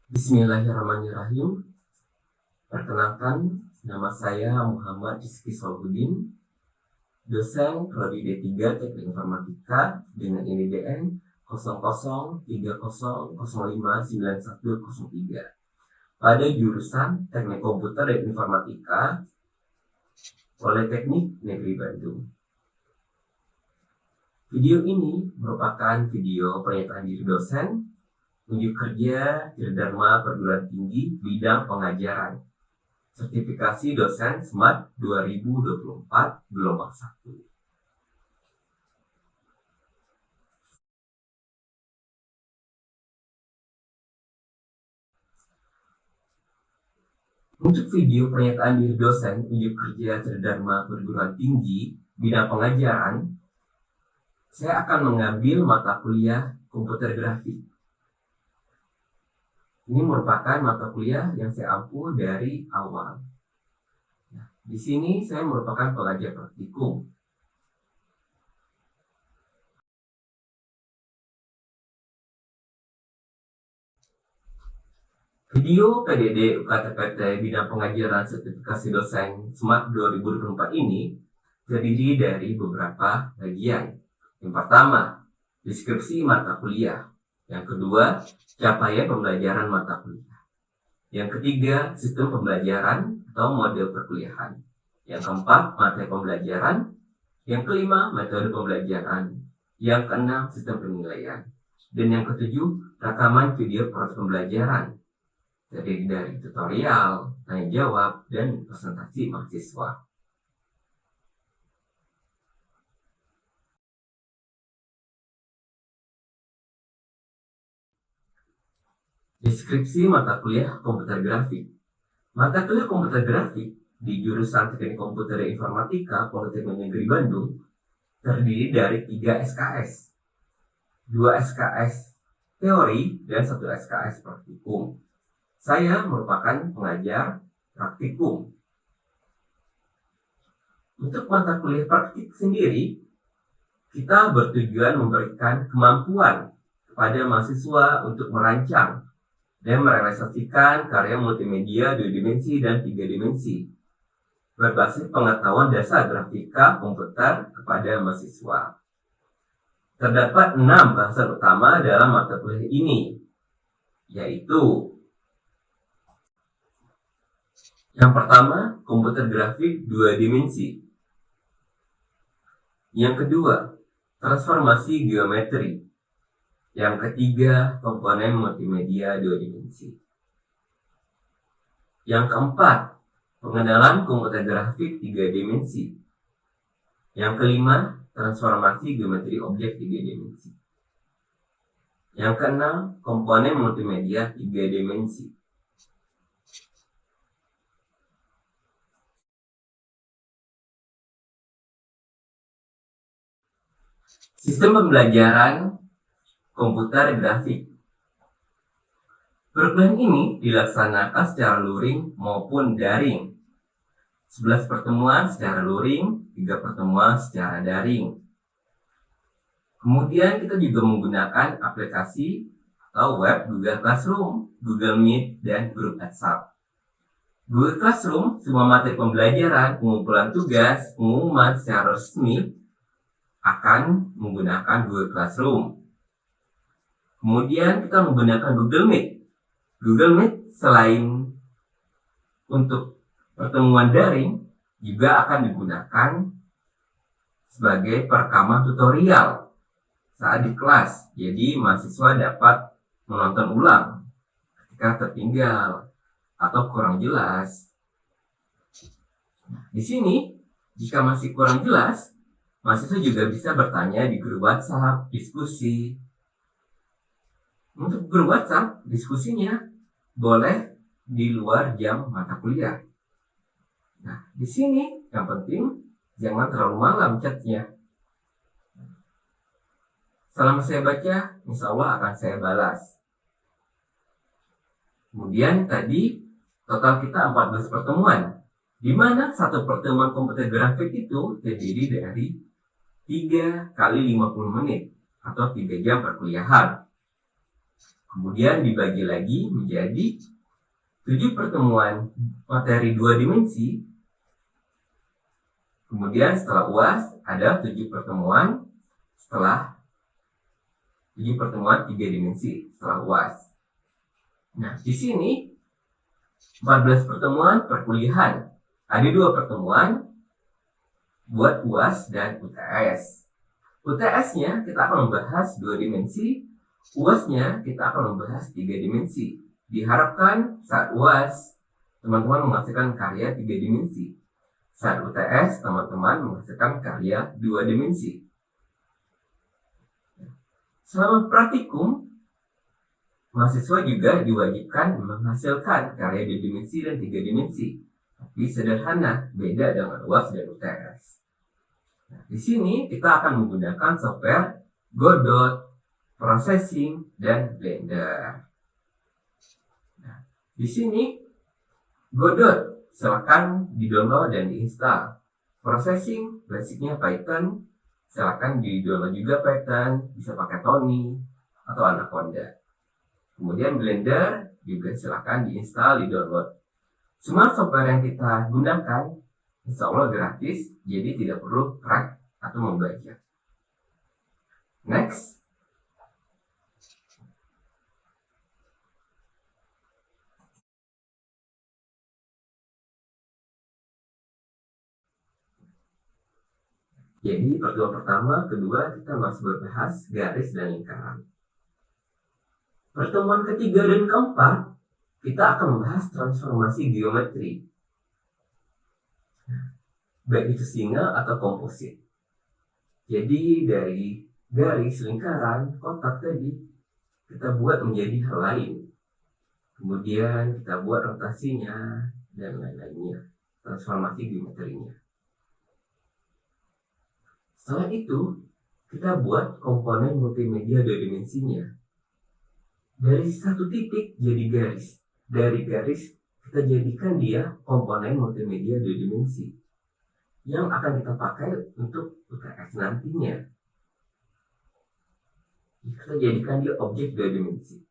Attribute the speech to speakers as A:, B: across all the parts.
A: Bismillahirrahmanirrahim. Perkenalkan, nama saya Muhammad Rizky Solhudin, dosen Prodi D3 Teknik Informatika dengan INIDN 0030059103 pada jurusan Teknik Komputer dan Informatika Politeknik Negeri Bandung. Video ini merupakan video pernyataan diri dosen unjuk kerja Tridharma Perguruan Tinggi bidang pengajaran sertifikasi dosen SMAT 2024 gelombang 1. Untuk video pernyataan diri dosen unjuk kerja Tridharma Perguruan Tinggi bidang pengajaran, saya akan mengambil mata kuliah komputer grafik. Ini merupakan mata kuliah yang saya ampuh dari awal. Nah, di sini saya merupakan pengajar praktikum. Video PDD UKT-PT bidang pengajaran sertifikasi dosen SMAT 2024 ini terdiri dari beberapa bagian. Yang pertama, deskripsi mata kuliah. Yang kedua, capaian pembelajaran mata kuliah. Yang ketiga, sistem pembelajaran atau model perkuliahan. Yang keempat, materi pembelajaran. Yang kelima, metode pembelajaran. Yang keenam, sistem penilaian. Dan yang ketujuh, rekaman video proses pembelajaran. Terdiri dari tutorial, tanya jawab, dan presentasi mahasiswa. Deskripsi mata kuliah komputer grafik. Mata kuliah komputer grafik di jurusan Teknik Komputer dan Informatika Politeknik Negeri Bandung terdiri dari 3 SKS. 2 SKS teori dan 1 SKS praktikum. Saya merupakan pengajar praktikum. Untuk mata kuliah praktik sendiri, kita bertujuan memberikan kemampuan kepada mahasiswa untuk merancang dan merealisasikan karya multimedia 2 dimensi dan 3 dimensi berbasis pengetahuan dasar grafika komputer kepada mahasiswa. Terdapat 6 bahasan utama dalam mata kuliah ini, yaitu yang pertama, komputer grafik 2 dimensi. Yang kedua, transformasi geometri. Yang ketiga, komponen multimedia 2 dimensi. Yang keempat, pengenalan komputer grafik 3 dimensi. Yang kelima, transformasi geometri objek 3 dimensi. Yang keenam, komponen multimedia 3 dimensi. Sistem pembelajaran komputer grafik. Perkuliahan ini dilaksanakan secara luring maupun daring. 11 pertemuan secara luring, 3 pertemuan secara daring. Kemudian kita juga menggunakan aplikasi atau web Google Classroom, Google Meet, dan grup WhatsApp. Google Classroom, semua materi pembelajaran, pengumpulan tugas, pengumuman secara resmi akan menggunakan Google Classroom. Kemudian kita menggunakan Google Meet. Google Meet selain untuk pertemuan daring juga akan digunakan sebagai perekaman tutorial saat di kelas. Jadi mahasiswa dapat menonton ulang ketika tertinggal atau kurang jelas. Di sini jika masih kurang jelas, mahasiswa juga bisa bertanya di grup WhatsApp, diskusi. Untuk grup WhatsApp, diskusinya boleh di luar jam mata kuliah. Nah, di sini yang penting jangan terlalu malam chatnya. Selama saya baca, insya Allah akan saya balas. Kemudian tadi total kita 14 pertemuan, di mana satu pertemuan komputer grafik itu terdiri dari 3 kali 50 menit atau 3 jam perkuliahan. Kemudian dibagi lagi menjadi 7 pertemuan materi 2 dimensi. Kemudian setelah UAS ada 7 pertemuan 3 dimensi setelah UAS. Nah, di sini 14 pertemuan perkuliahan. Ada 2 pertemuan buat UAS dan UTS. UTS-nya kita akan membahas 2 dimensi, UAS-nya kita akan membahas 3 dimensi. Diharapkan saat UAS, teman-teman menghasilkan karya 3 dimensi. Saat UTS, teman-teman menghasilkan karya 2 dimensi. Selama praktikum, mahasiswa juga diwajibkan menghasilkan karya 2 dimensi dan 3 dimensi. Tapi sederhana, beda dengan UAS dan UTS. Nah, di sini kita akan menggunakan software Godot, Processing, dan Blender. Nah, di sini Godot silakan di-download dan diinstal. Processing basicnya Python, silakan di-download juga Python, bisa pakai Tony atau Anaconda. Kemudian Blender juga silakan diinstal, di-download. Semua software yang kita gunakan insya Allah gratis, jadi tidak perlu crack atau membaca. Next. Jadi pertemuan pertama, kedua kita masih berbahas garis dan lingkaran. Pertemuan ketiga dan keempat kita akan membahas transformasi geometri, baik itu single atau komposit. Jadi dari garis, lingkaran, kotak tadi kita buat menjadi hal lain. Kemudian kita buat rotasinya dan lain-lainnya, transformasi geometrinya. Setelah itu kita buat komponen multimedia 2 dimensinya. Dari satu titik jadi garis. Dari garis kita jadikan dia komponen multimedia 2 dimensi yang akan kita pakai untuk UTS nantinya. Kita jadikan dia objek 2 dimensi.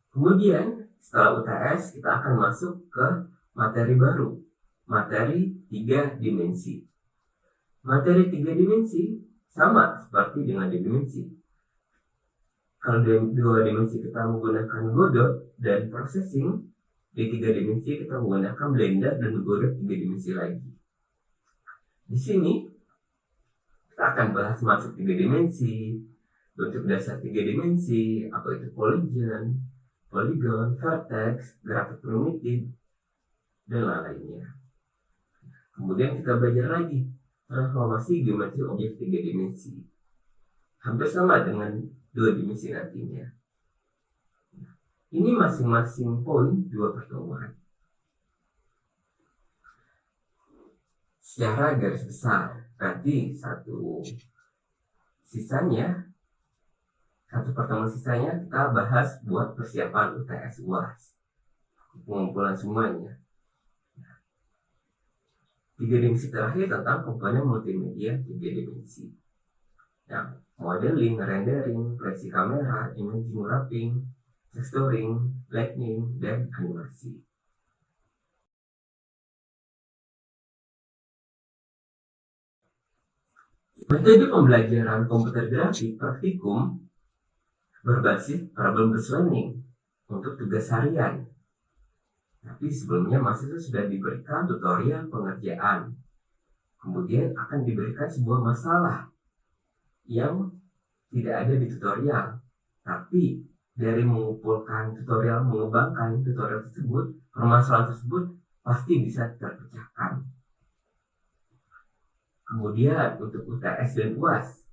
A: Kemudian setelah UTS kita akan masuk ke materi baru, materi 3 dimensi. Materi 3 dimensi sama seperti dengan 2 dimensi. Kalau 2 dimensi kita menggunakan Godot dan Processing, di 3 dimensi kita menggunakan Blender dan Godot 3 dimensi lagi. Di sini kita akan bahas masuk 3 dimensi, bentuk dasar 3 dimensi, apa itu polygon, vertex, grafik primitif, dan lain-lainnya. Kemudian kita belajar lagi transformasi geometri objek 3 dimensi. Hampir sama dengan 2 dimensi nantinya. Ini masing-masing poin 2 pertemuan. Secara garis besar, nanti satu pertemuan sisanya kita bahas buat persiapan UTS UAS, pengumpulan semuanya. 3 dimensi terakhir tentang komponen multimedia 3 dimensi. Yang modeling, rendering, proyeksi kamera, imaging wrapping, texturing, lighting, dan animasi. Metode pembelajaran komputer grafik praktikum berbasis problem-based learning untuk tugas harian. Tapi sebelumnya mahasiswa sudah diberikan tutorial pengerjaan. Kemudian akan diberikan sebuah masalah yang tidak ada di tutorial. Tapi dari mengumpulkan tutorial, mengembangkan tutorial tersebut, permasalahan tersebut pasti bisa terpecahkan. Kemudian untuk UTS dan UAS.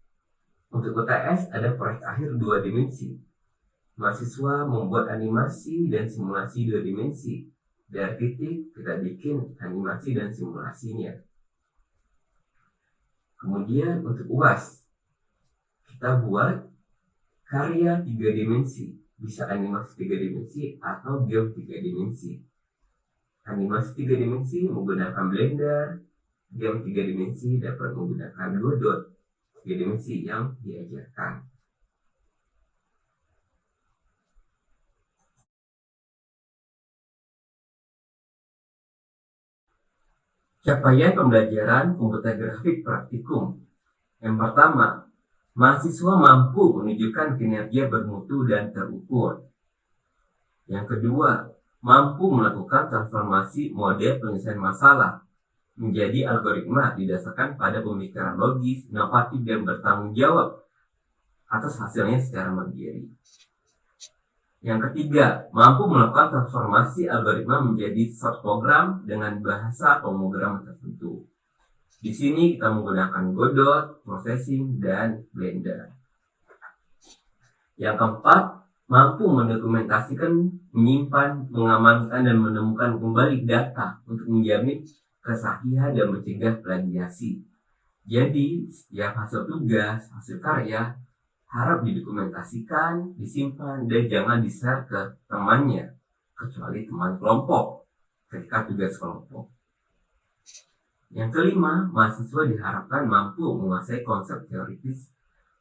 A: Untuk UTS ada proyek akhir 2 dimensi. Mahasiswa membuat animasi dan simulasi 2 dimensi. Dari titik kita bikin animasi dan simulasinya. Kemudian untuk UAS, kita buat karya 3 dimensi. Bisa animasi 3 dimensi atau game 3 dimensi. Animasi 3 dimensi menggunakan Blender. Game 3 dimensi dapat menggunakan Godot 3 dimensi yang diajarkan. Capaian pembelajaran komputer grafik praktikum. Yang pertama, mahasiswa mampu menunjukkan kinerja bermutu dan terukur. Yang kedua, mampu melakukan transformasi model penyelesaian masalah menjadi algoritma didasarkan pada pemikiran logis, inovatif, dan bertanggung jawab atas hasilnya secara mandiri. Yang ketiga, mampu melakukan transformasi algoritma menjadi short program dengan bahasa pemrograman tertentu. Di sini kita menggunakan Godot, Processing, dan Blender. Yang keempat, mampu mendokumentasikan, menyimpan, mengamankan, dan menemukan kembali data untuk menjamin kesahihan dan mencegah plagiasi. Jadi, setiap hasil tugas, hasil karya, harap didokumentasikan, disimpan, dan jangan di-share ke temannya, kecuali teman kelompok, ketika tugas kelompok. Yang kelima, mahasiswa diharapkan mampu menguasai konsep teoritis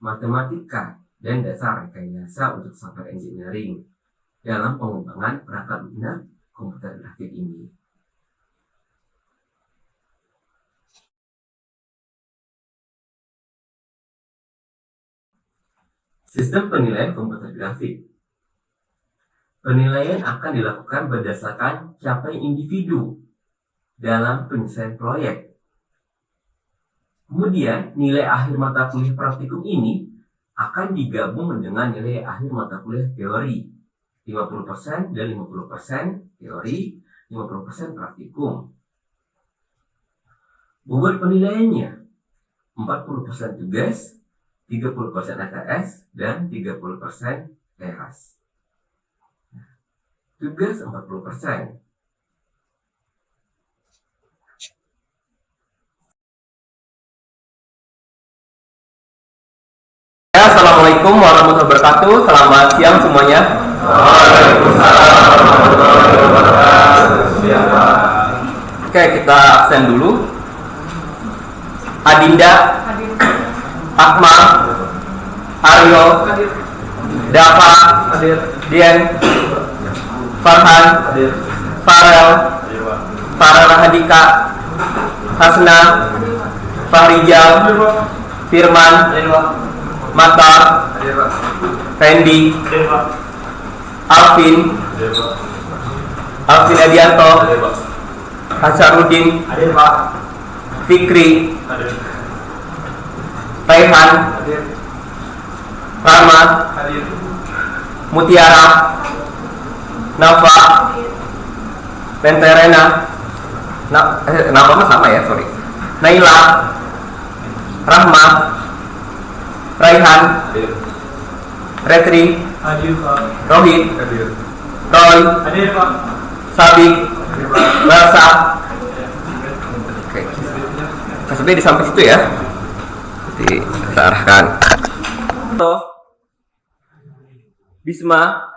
A: matematika dan dasar rekayasa untuk software engineering dalam pengembangan perangkat lunak komputer grafik ini. Sistem penilaian komputer grafik. Penilaian akan dilakukan berdasarkan capaian individu dalam penyelesaian proyek. Kemudian, nilai akhir mata kuliah praktikum ini akan digabung dengan nilai akhir mata kuliah teori. 50% dan 50% teori, 50% praktikum. Bobot penilaiannya 40% tugas, 30% SKS, dan 30% teras. Tugas 40%. Assalamualaikum warahmatullahi wabarakatuh. Selamat siang semuanya. Waalaikumsalam warahmatullahi wabarakatuh. Oke, kita absen dulu. Adinda, Akmal, Aryo, Dava, Dian, Farhan, Farel, Farel Handika, Hasna, Fahrijal, Firman, Mata, Randy, Alvin, Alvin Adianto, Hasanuddin, Fikri, Raihan, Rama, Mutiara, Nafa, Lenterena, nama mah sama ya, sorry. Naila, Rahma, Raihan, Retri, Rohit, Roy, Sabik, Barsa. Oke, kasih di samping situ ya. Nanti kita arahkan. Bisma,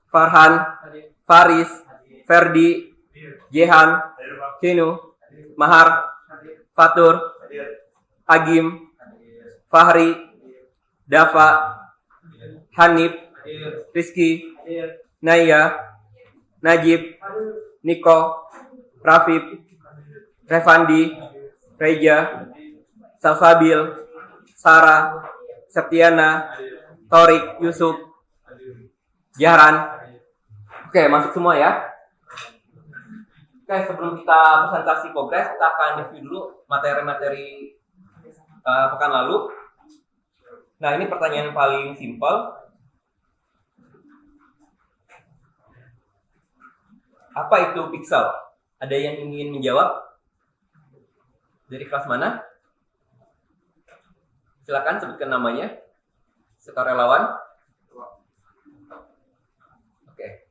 A: Farhan, Faris, Ferdi, Jehan, Kinu, Mahar, Fatur, Agim, Fahri, Dava, Hanif, Rizky, Naya, Najib, Niko, Rafif, Revandi, Reja, Salsabil, Sarah, Septiana, Torik, Yusuf, Jahran. Oke, masuk semua ya. Oke, sebelum kita presentasi progres, kita akan review dulu materi-materi pekan lalu. Nah, ini pertanyaan paling simpel. Apa itu pixel? Ada yang ingin menjawab? Dari kelas mana? Silakan sebutkan namanya. Sukarelawan. Oke.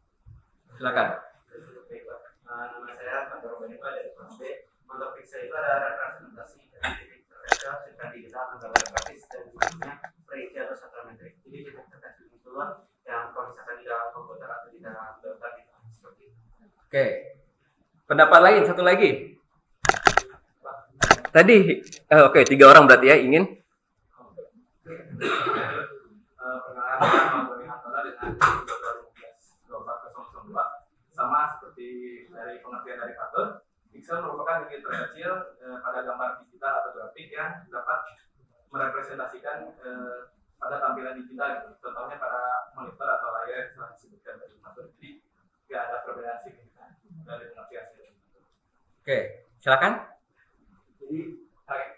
A: Silakan.
B: Nama saya Pak Robeniko dari kelas B. Untuk pixel itu ada representasi dari titik terkecil secara digital antara grafis dan bentuknya periode atau satrametrik. Jadi titik terkecil itu keluar yang kalau misalkan di dalam komputer atau di dalam gambar gitu seperti itu.
A: Oke. Pendapat lain satu lagi. Tadi oke, 3 orang berarti ya ingin.
B: Pengalaman koordinatornya dengan 2015 sama seperti dari pengertian dari Fatur,
C: kita gitu. Contohnya pada monitor atau layar yang telah disebutkan tadi Mas. Jadi nggak ada perbedaan signifikan dari aplikasi.
A: Oke, silakan.
C: Jadi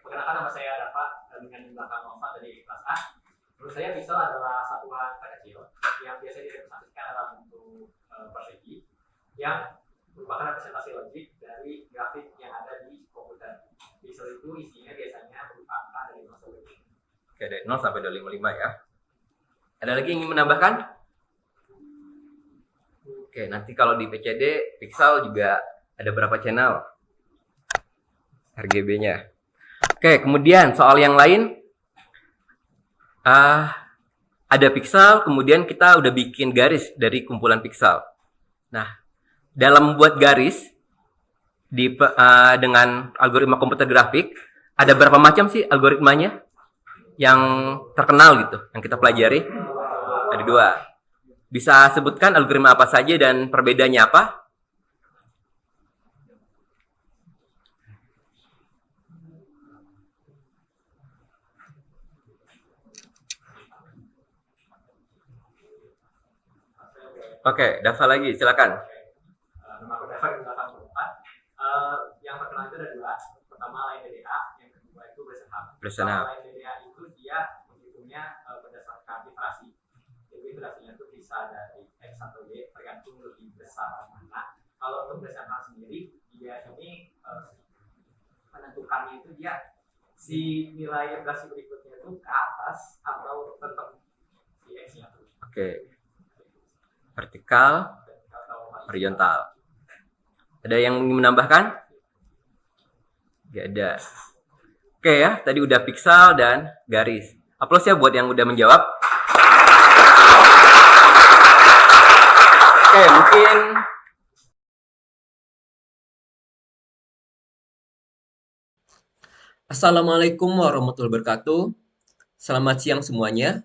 C: perkenalkan nama saya Rafa dengan belakang Nova dari kelas A. Menurut saya pixel adalah satuan terkecil yang biasa direpresentasikan dalam bentuk persegi yang merupakan representasi logik dari grafik yang ada di komputer. Pixel itu isinya biasanya berupa angka dari 0 sampai 5.
A: Oke, dari 0 sampai 255 ya. Ada lagi yang ingin menambahkan? Oke, nanti kalau di PCD, Pixel juga ada berapa channel RGB-nya. Oke, kemudian soal yang lain. Ada pixel, kemudian kita udah bikin garis dari kumpulan pixel. Nah, dalam membuat garis dengan algoritma komputer grafik, ada berapa macam sih algoritmanya yang terkenal gitu, yang kita pelajari? Ada 2. Bisa sebutkan algoritma apa saja dan perbedaannya apa? Oke, Dava lagi, silakan.
C: Nama aku Dava di belakang Nova. Yang terkenal itu ada 2. Pertama line DDA, yang kedua itu bersahab. Line DDA itu dia menghitungnya berdasarkan iterasi. Jadi iterasinya itu bisa dari X atau Y, tergantung lebih besar mana. Kalau untuk bersahab sendiri, dia ini menentukannya itu dia si nilai iterasi berikutnya itu ke atas atau tetap si X-nya.
A: Oke. Vertikal, horizontal. Ada yang ingin menambahkan? Gak ada. Oke ya, tadi udah pixel dan garis. Aplaus ya buat yang udah menjawab. Oke, mungkin
D: Assalamualaikum warahmatullahi wabarakatuh. Selamat siang semuanya.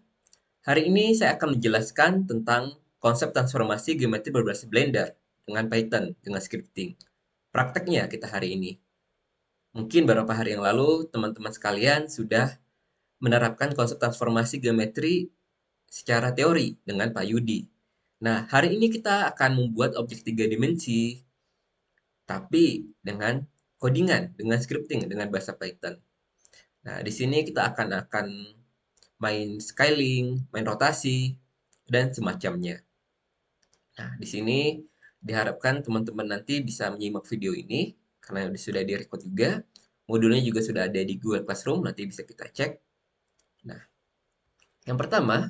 D: Hari ini saya akan menjelaskan tentang konsep transformasi geometri berbasis Blender dengan Python, dengan scripting. Prakteknya kita hari ini. Mungkin beberapa hari yang lalu, teman-teman sekalian sudah menerapkan konsep transformasi geometri secara teori dengan Pak Yudi. Nah, hari ini kita akan membuat objek 3 dimensi, tapi dengan codingan, dengan scripting, dengan bahasa Python. Nah, di sini kita akan main scaling, main rotasi, dan semacamnya. Nah, di sini diharapkan teman-teman nanti bisa menyimak video ini, karena sudah direkod juga. Modulnya juga sudah ada di Google Classroom, nanti bisa kita cek. Nah, yang pertama,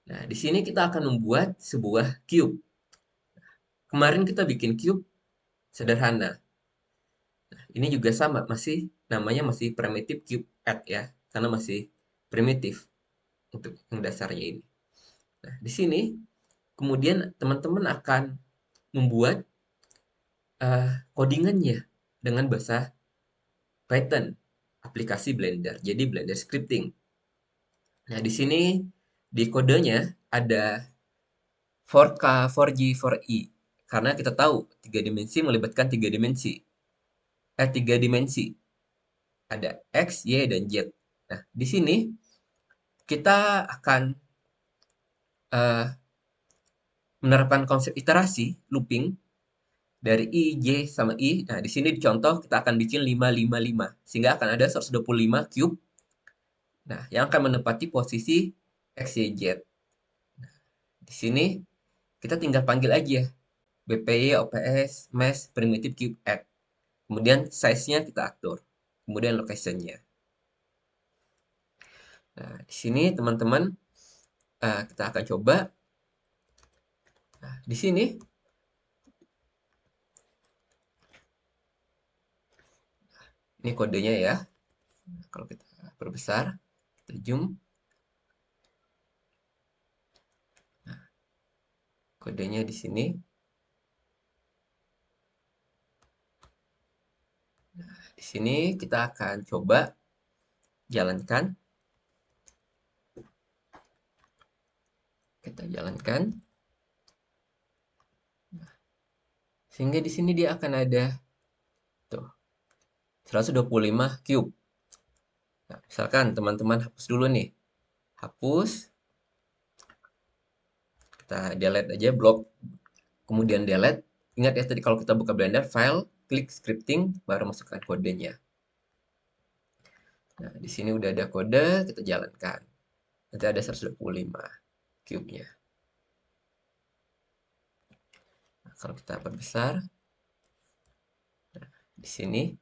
D: nah di sini kita akan membuat sebuah cube. Kemarin kita bikin cube sederhana. Nah, ini juga sama, namanya masih primitive cube add ya, karena masih primitif untuk yang dasarnya ini. Nah, di sini kemudian teman-teman akan membuat codingannya dengan bahasa Python, aplikasi Blender. Jadi Blender scripting. Nah, di sini di kodenya ada 4K, 4G, 4E. Karena kita tahu 3 dimensi melibatkan 3 dimensi. 3 dimensi. Ada X, Y, dan Z. Nah, di sini kita akan menerapkan konsep iterasi, looping, dari I, J, sama I. Nah, di sini dicontoh kita akan bikin 555. Sehingga akan ada 125 cube. Nah, yang akan menempati posisi X, Y, Z. Nah, di sini kita tinggal panggil aja BPY, OPS, Mesh, Primitive Cube Add. Kemudian size-nya kita atur. Kemudian location-nya. Nah, di sini teman-teman kita akan coba. Nah, di sini ini kodenya ya. Kalau kita perbesar, kita zoom. Nah, kodenya di sini. Nah, di sini kita akan coba jalankan. Kita jalankan. Nah, sehingga di sini dia akan ada tuh 125 cube. Nah, misalkan teman-teman hapus dulu nih. Hapus, kita delete aja blok, kemudian delete. Ingat ya tadi kalau kita buka Blender, file, klik scripting, baru masukkan kodenya. Nah, di sini udah ada kode, kita jalankan. Nanti ada 125 cube-nya. Nah, kalau kita perbesar, di sini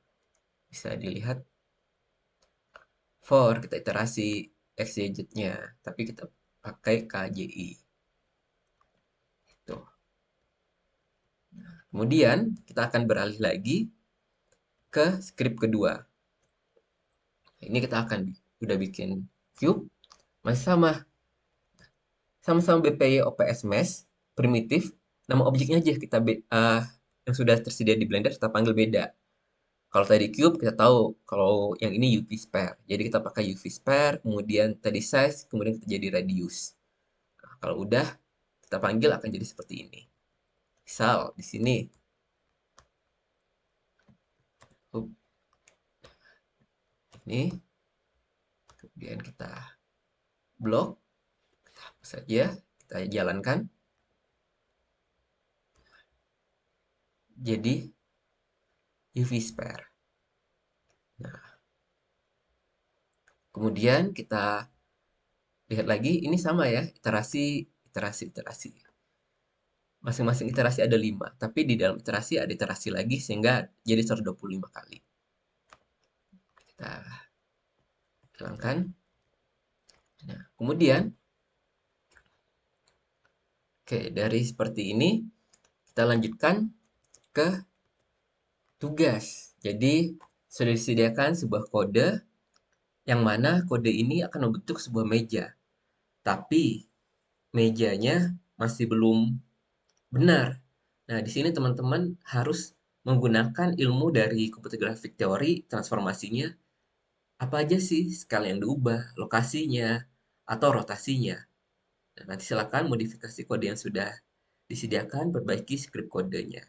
D: bisa dilihat for kita iterasi XYZ-nya, tapi kita pakai KJI. Tuh. Kemudian kita akan beralih lagi ke script kedua. Ini kita akan udah bikin cube, masih sama-sama BPY OPS mesh primitif. Nama objeknya aja kita yang sudah tersedia di Blender kita panggil beda. Kalau tadi cube kita tahu kalau yang ini UV sphere. Jadi kita pakai UV sphere, kemudian tadi size, kemudian kita jadi radius. Nah, kalau udah kita panggil akan jadi seperti ini. Misal di sini ini, kemudian kita blok, hapus saja, kita jalankan. Jadi UV sphere. Nah, kemudian kita lihat lagi, ini sama ya, iterasi. Masing-masing iterasi ada 5, tapi di dalam iterasi ada iterasi lagi sehingga jadi 125 kali. Kita hilangkan. Nah, kemudian, oke, dari seperti ini, kita lanjutkan ke tugas. Jadi, sudah disediakan sebuah kode, yang mana kode ini akan membentuk sebuah meja. Tapi, mejanya masih belum benar. Nah, di sini teman-teman harus menggunakan ilmu dari computer graphic teori transformasinya. Apa aja sih skala yang diubah, lokasinya, atau rotasinya. Nah, nanti silakan modifikasi kode yang sudah disediakan, perbaiki script kodenya.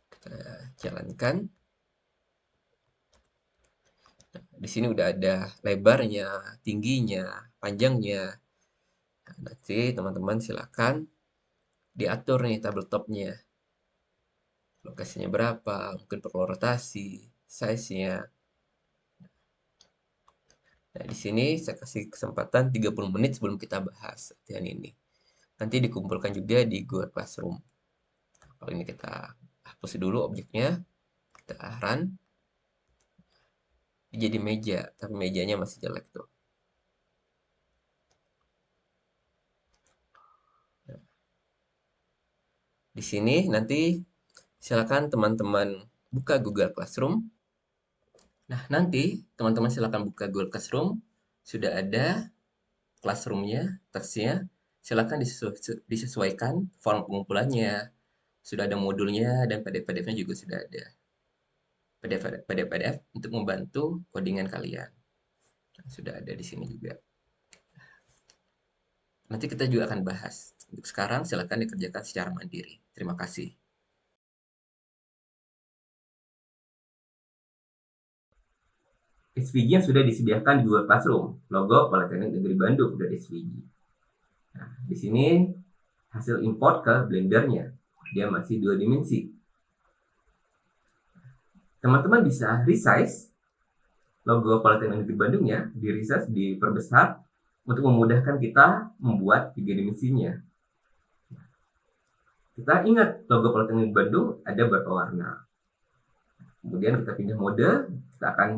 D: Kita jalankan. Di sini udah ada lebarnya, tingginya, panjangnya. Nah, nanti teman-teman silakan diatur nih tabletopnya. Lokasinya berapa, mungkin perlu rotasi, size-nya. Nah, di sini saya kasih kesempatan 30 menit sebelum kita bahas latihan ini. Nanti dikumpulkan juga di Google Classroom. Kalau ini kita hapus dulu objeknya, kita run. Jadi meja, tapi mejanya masih jelek tuh. Nah, di sini nanti silakan teman-teman buka Google Classroom. Nah, nanti teman-teman silakan buka Google Classroom. Sudah ada classroom-nya, teksnya. Silakan disesuaikan form pengumpulannya. Sudah ada modulnya dan PDF-nya juga sudah ada. PDF untuk membantu codingan kalian. Nah, sudah ada di sini juga. Nanti kita juga akan bahas. Untuk sekarang silakan dikerjakan secara mandiri. Terima kasih.
A: SVG yang sudah disediakan di Google Classroom, logo Politeknik Negeri Bandung dari SVG. Nah, di sini hasil import ke Blendernya, dia masih 2 dimensi. Teman-teman bisa resize logo Politeknik Negeri Bandungnya, di resize, diperbesar untuk memudahkan kita membuat 3 dimensinya. Kita ingat logo Politeknik Bandung ada berapa warna. Kemudian kita pindah mode, kita akan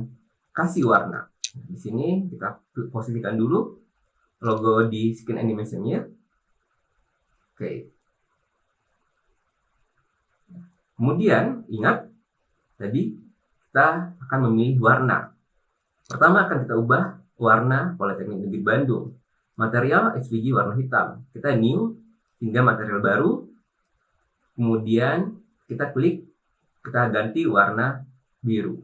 A: kasih warna. Di sini kita posisikan dulu logo di skin animation-nya. Oke. Kemudian ingat tadi kita akan memilih warna. Pertama akan kita ubah warna Politeknik Negeri Bandung. Material SVG warna hitam. Kita new hingga material baru. Kemudian kita klik, kita ganti warna biru.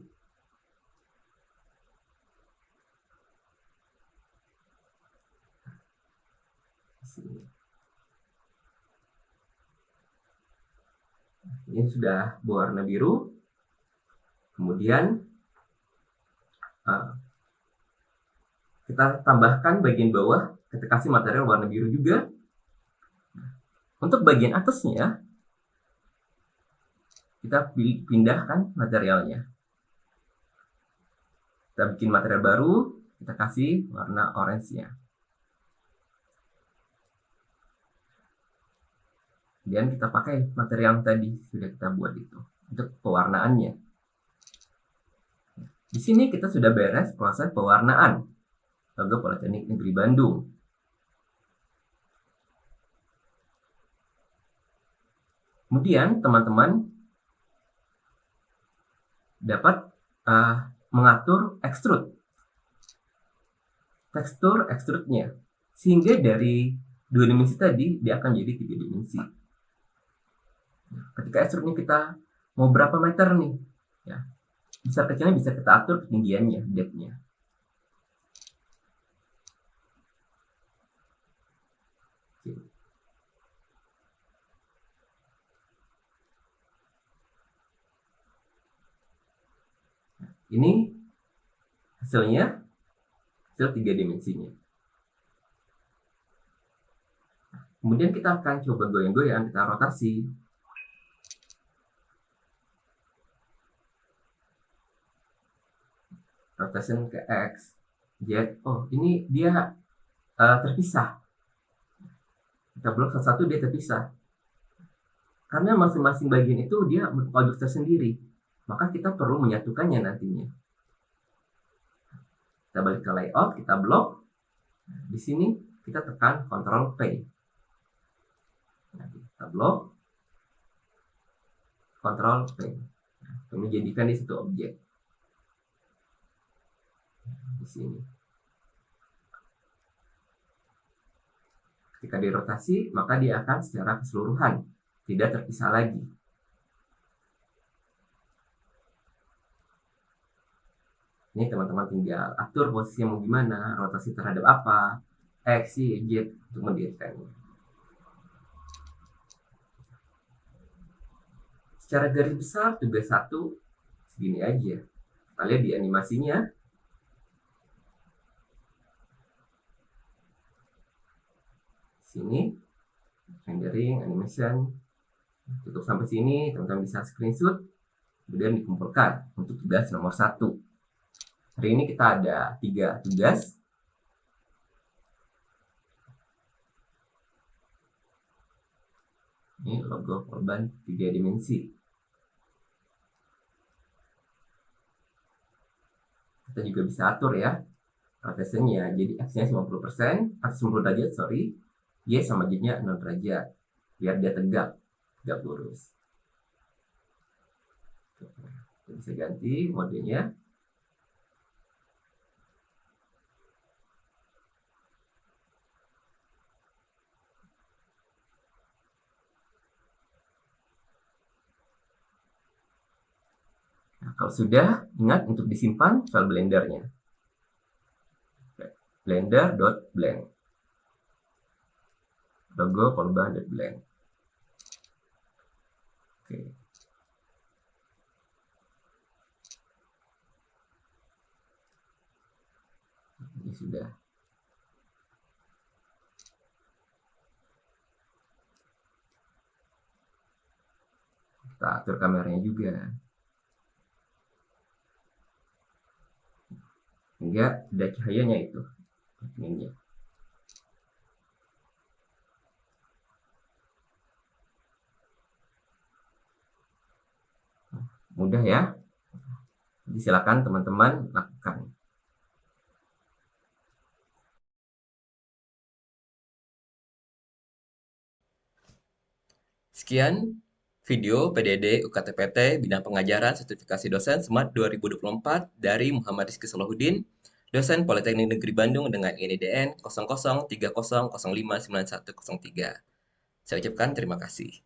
A: Ini sudah berwarna biru. Kemudian kita tambahkan bagian bawah, kita kasih material warna biru juga. Untuk bagian atasnya, kita pindahkan materialnya. Kita bikin material baru, kita kasih warna orange-nya. Kemudian kita pakai material yang tadi sudah kita buat itu untuk pewarnaannya. Di sini kita sudah beres proses pewarnaan logo Politeknik Negeri Bandung. Kemudian teman-teman dapat mengatur tekstur extrude-nya, sehingga dari 2 dimensi tadi dia akan jadi 3 dimensi. Ketika extrude-nya kita mau berapa meter nih, ya, besar kecilnya bisa kita atur ketinggiannya, depth-nya. Ini hasilnya, hasil 3 dimensinya. Kemudian kita akan coba goyang-goyang, kita rotasi. Rotation ke X, Z. Oh, ini dia terpisah. Kita blok satu-satu, dia terpisah. Karena masing-masing bagian itu dia objek tersendiri, maka kita perlu menyatukannya nantinya. Kita balik ke layout, kita blok. Di sini kita tekan Ctrl P. Nah, kita blok, Ctrl P. Kami jadikan di situ objek. Di sini. Ketika dirotasi, maka dia akan secara keseluruhan, tidak terpisah lagi. Ini teman-teman tinggal atur posisinya mau gimana, rotasi terhadap apa, X, Y, Z untuk mendirikannya. Secara garis besar tugas 1 segini aja. Kita lihat di animasinya. Sini rendering, animation. Cukup sampai sini, teman-teman bisa screenshot, kemudian dikumpulkan untuk tugas nomor 1. Hari ini kita ada 3 tugas. Ini logo korban 3 dimensi. Kita juga bisa atur ya rotationnya. Jadi X-nya 50%, atau 90 derajat, sorry. Y sama Z-nya 0 derajat. Biar dia tegak lurus. Kita bisa ganti modenya. Nah, kalau sudah, ingat untuk disimpan file blendernya. Blender.blend. Logo korban.blend. Oke. Ini sudah. Kita atur kameranya juga. Hingga ada cahayanya itu. Ini. Mudah ya. Jadi silakan teman-teman lakukan.
D: Sekian video PDD UKTPT Bidang Pengajaran Sertifikasi Dosen Smart 2024 dari Muhammad Rizky Salahuddin, dosen Politeknik Negeri Bandung dengan INIDN 0030059103. Saya ucapkan terima kasih.